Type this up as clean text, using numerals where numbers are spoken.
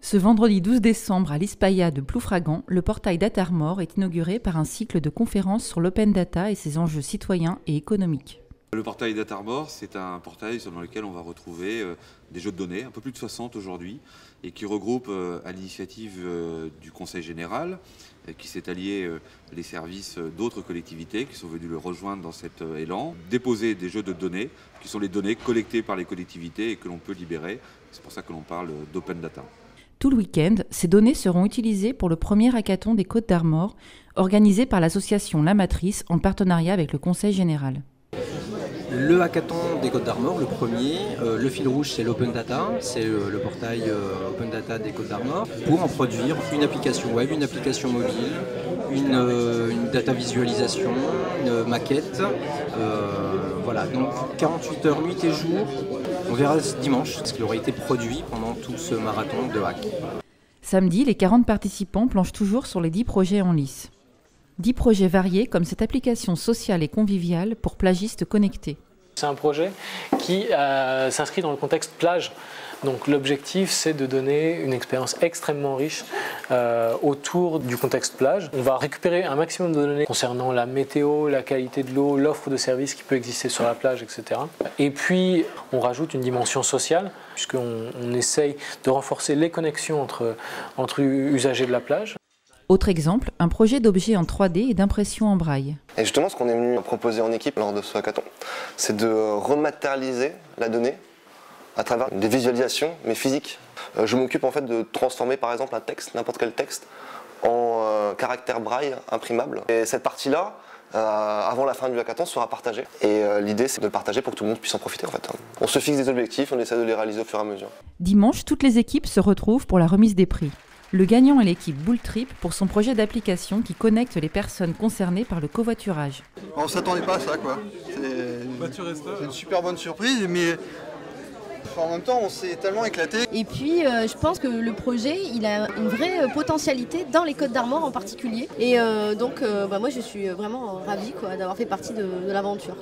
Ce vendredi 12 décembre à l'Ispaya de Ploufragan, le portail Datarmor est inauguré par un cycle de conférences sur l'open data et ses enjeux citoyens et économiques. Le portail Datarmor, c'est un portail dans lequel on va retrouver des jeux de données, un peu plus de 60 aujourd'hui, et qui regroupe à l'initiative du Conseil général, qui s'est allié les services d'autres collectivités qui sont venus le rejoindre dans cet élan, déposer des jeux de données, qui sont les données collectées par les collectivités et que l'on peut libérer. C'est pour ça que l'on parle d'open data. Tout le week-end, ces données seront utilisées pour le premier hackathon des Côtes d'Armor, organisé par l'association La Matrice en partenariat avec le Conseil général. Le hackathon des Côtes d'Armor, le premier, le fil rouge c'est l'open data, c'est le portail open data des Côtes d'Armor, pour en produire une application web, une application mobile, une data visualisation, une maquette. Voilà, donc 48 heures nuit et jour, on verra dimanche ce qui aurait été produit pendant tout ce marathon de hack. Samedi, les 40 participants planchent toujours sur les 10 projets en lice. 10 projets variés comme cette application sociale et conviviale pour plagistes connectés. C'est un projet qui s'inscrit dans le contexte plage. Donc l'objectif c'est de donner une expérience extrêmement riche autour du contexte plage. On va récupérer un maximum de données concernant la météo, la qualité de l'eau, l'offre de services qui peut exister sur la plage, etc. Et puis on rajoute une dimension sociale puisqu'on essaye de renforcer les connexions entre usagers de la plage. Autre exemple, un projet d'objet en 3D et d'impression en braille. Et justement, ce qu'on est venu proposer en équipe lors de ce hackathon, c'est de rematérialiser la donnée à travers des visualisations, mais physiques. Je m'occupe en fait de transformer par exemple un texte, n'importe quel texte, en caractère braille imprimable. Et cette partie-là, avant la fin du hackathon, sera partagée. Et l'idée, c'est de le partager pour que tout le monde puisse en profiter en fait. On se fixe des objectifs, on essaie de les réaliser au fur et à mesure. Dimanche, toutes les équipes se retrouvent pour la remise des prix. Le gagnant est l'équipe Bull Trip pour son projet d'application qui connecte les personnes concernées par le covoiturage. On ne s'attendait pas à ça, quoi. C'est une super bonne surprise, mais en même temps on s'est tellement éclaté. Et puis je pense que le projet il a une vraie potentialité dans les Côtes d'Armor en particulier. Et donc moi je suis vraiment ravie d'avoir fait partie de l'aventure.